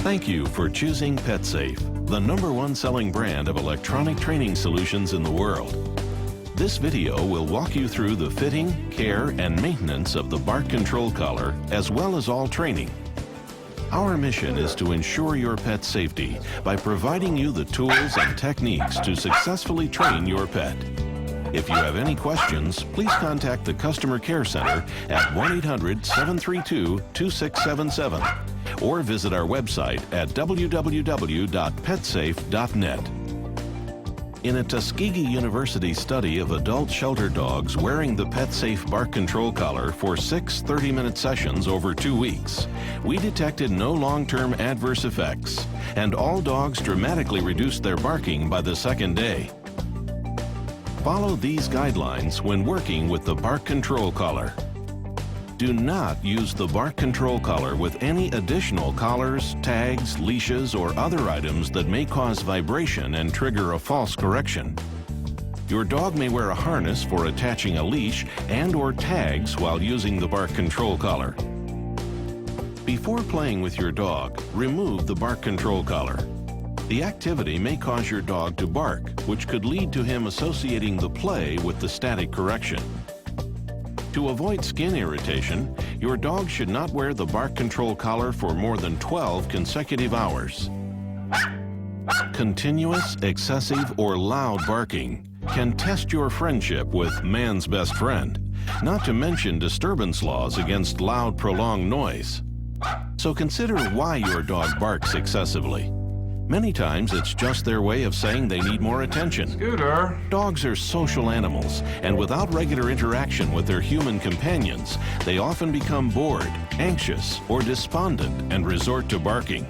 Thank you for choosing PetSafe, the #1 selling brand of electronic training solutions in the world. This video will walk you through the fitting, care, and maintenance of the bark control collar, as well as all training. Our mission is to ensure your pet's safety by providing you the tools and techniques to successfully train your pet. If you have any questions, please contact the Customer Care Center at 1-800-732-2677 or visit our website at www.petsafe.net. In a Tuskegee University study of adult shelter dogs wearing the PetSafe bark control collar for 6 30-minute sessions over 2 weeks, we detected no long-term adverse effects, and all dogs dramatically reduced their barking by the second day. Follow these guidelines when working with the bark control collar. Do not use the bark control collar with any additional collars, tags, leashes, or other items that may cause vibration and trigger a false correction. Your dog may wear a harness for attaching a leash and/or tags while using the bark control collar. Before playing with your dog, remove the bark control collar. The activity may cause your dog to bark, which could lead to him associating the play with the static correction. To avoid skin irritation, your dog should not wear the bark control collar for more than 12 consecutive hours. Continuous, excessive, or loud barking can test your friendship with man's best friend, not to mention disturbance laws against loud, prolonged noise. So consider why your dog barks excessively. Many times it's just their way of saying they need more attention. Scooter! Dogs are social animals, and without regular interaction with their human companions, they often become bored, anxious, or despondent and resort to barking.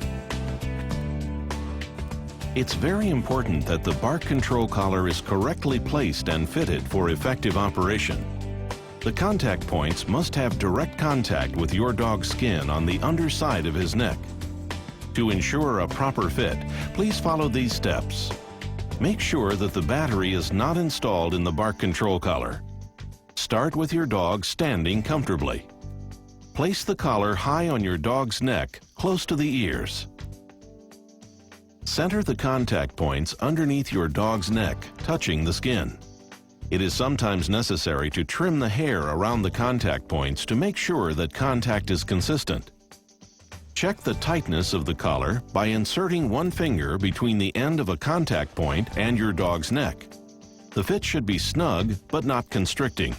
It's very important that the bark control collar is correctly placed and fitted for effective operation. The contact points must have direct contact with your dog's skin on the underside of his neck. To ensure a proper fit, please follow these steps. Make sure that the battery is not installed in the bark control collar. Start with your dog standing comfortably. Place the collar high on your dog's neck, close to the ears. Center the contact points underneath your dog's neck, touching the skin. It is sometimes necessary to trim the hair around the contact points to make sure that contact is consistent. Check the tightness of the collar by inserting one finger between the end of a contact point and your dog's neck. The fit should be snug but not constricting.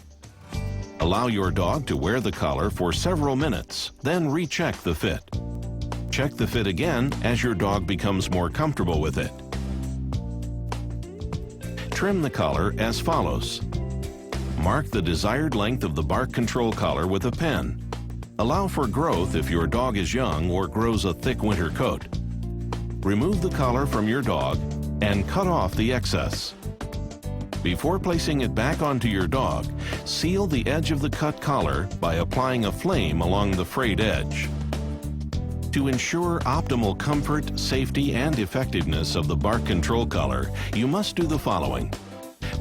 Allow your dog to wear the collar for several minutes, then recheck the fit. Check the fit again as your dog becomes more comfortable with it. Trim the collar as follows. Mark the desired length of the bark control collar with a pen. Allow for growth if your dog is young or grows a thick winter coat. Remove the collar from your dog and cut off the excess. Before placing it back onto your dog, seal the edge of the cut collar by applying a flame along the frayed edge. To ensure optimal comfort, safety, and effectiveness of the bark control collar, you must do the following.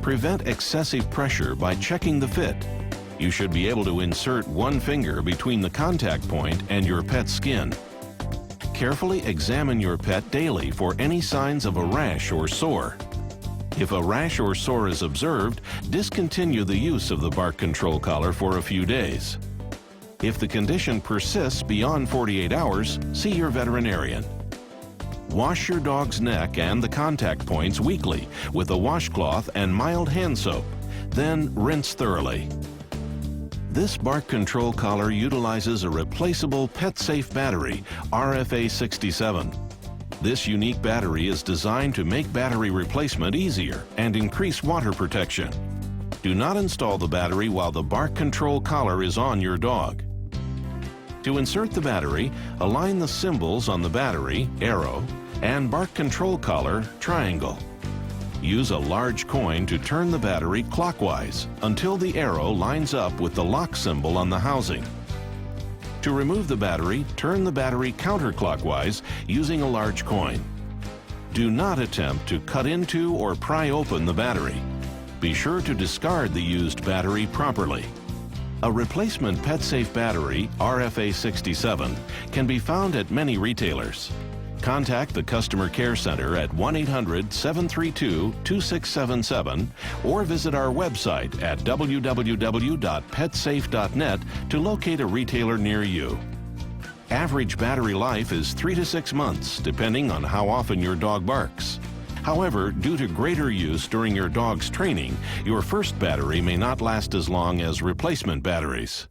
Prevent excessive pressure by checking the fit. You should be able to insert one finger between the contact point and your pet's skin. Carefully examine your pet daily for any signs of a rash or sore. If a rash or sore is observed, discontinue the use of the bark control collar for a few days. If the condition persists beyond 48 hours, see your veterinarian. Wash your dog's neck and the contact points weekly with a washcloth and mild hand soap, then rinse thoroughly. This bark control collar utilizes a replaceable PetSafe battery, RFA67. This unique battery is designed to make battery replacement easier and increase water protection. Do not install the battery while the bark control collar is on your dog. To insert the battery, align the symbols on the battery, arrow, and bark control collar, triangle. Use a large coin to turn the battery clockwise until the arrow lines up with the lock symbol on the housing. To remove the battery, turn the battery counterclockwise using a large coin. Do not attempt to cut into or pry open the battery. Be sure to discard the used battery properly. A replacement PetSafe battery, RFA67, can be found at many retailers. Contact the Customer Care Center at 1-800-732-2677 or visit our website at www.petsafe.net to locate a retailer near you. Average battery life is 3 to 6 months, depending on how often your dog barks. However, due to greater use during your dog's training, your first battery may not last as long as replacement batteries.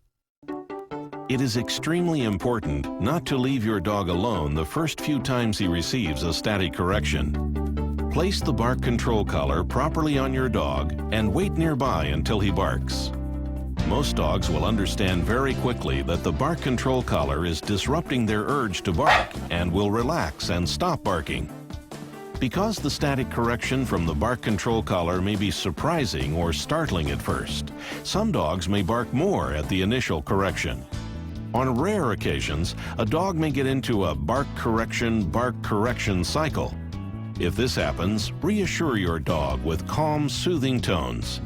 It is extremely important not to leave your dog alone the first few times he receives a static correction. Place the bark control collar properly on your dog and wait nearby until he barks. Most dogs will understand very quickly that the bark control collar is disrupting their urge to bark and will relax and stop barking. Because the static correction from the bark control collar may be surprising or startling at first, some dogs may bark more at the initial correction. On rare occasions, a dog may get into a bark correction cycle. If this happens, reassure your dog with calm, soothing tones.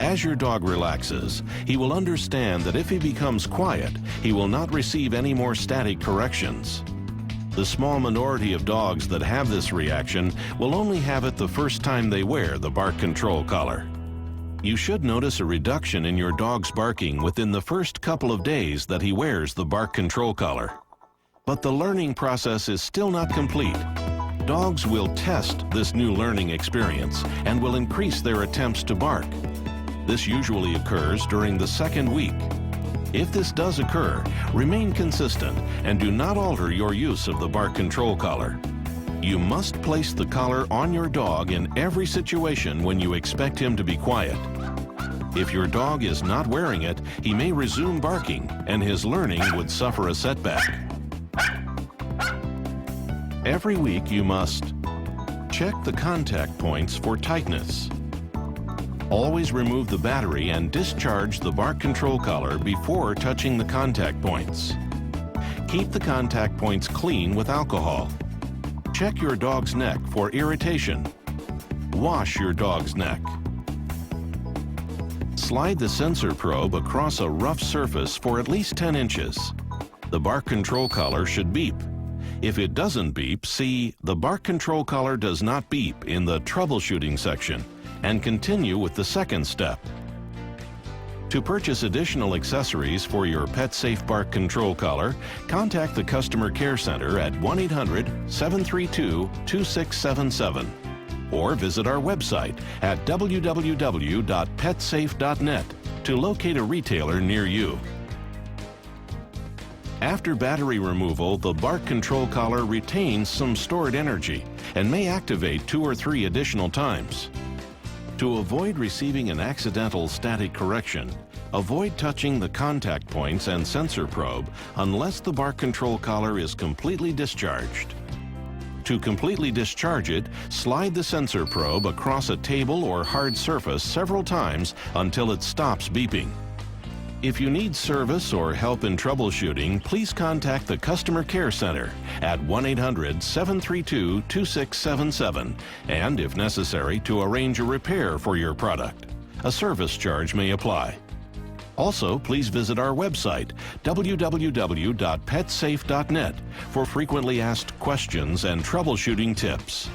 As your dog relaxes, he will understand that if he becomes quiet, he will not receive any more static corrections. The small minority of dogs that have this reaction will only have it the first time they wear the bark control collar. You should notice a reduction in your dog's barking within the first couple of days that he wears the bark control collar. But the learning process is still not complete. Dogs will test this new learning experience and will increase their attempts to bark. This usually occurs during the second week. If this does occur, remain consistent and do not alter your use of the bark control collar. You must place the collar on your dog in every situation when you expect him to be quiet. If your dog is not wearing it, he may resume barking and his learning would suffer a setback. Every week you must check the contact points for tightness. Always remove the battery and discharge the bark control collar before touching the contact points. Keep the contact points clean with alcohol. Check your dog's neck for irritation. Wash your dog's neck. Slide the sensor probe across a rough surface for at least 10 inches. The bark control collar should beep. If it doesn't beep, see the bark control collar does not beep in the troubleshooting section and continue with the second step. To purchase additional accessories for your PetSafe bark control collar, contact the Customer Care Center at 1-800-732-2677 or visit our website at www.petsafe.net to locate a retailer near you. After battery removal, the bark control collar retains some stored energy and may activate 2 or 3 additional times. To avoid receiving an accidental static correction, avoid touching the contact points and sensor probe unless the bark control collar is completely discharged. To completely discharge it, slide the sensor probe across a table or hard surface several times until it stops beeping. If you need service or help in troubleshooting, please contact the Customer Care Center at 1-800-732-2677 and, if necessary, to arrange a repair for your product. A service charge may apply. Also, please visit our website, www.petsafe.net, for frequently asked questions and troubleshooting tips.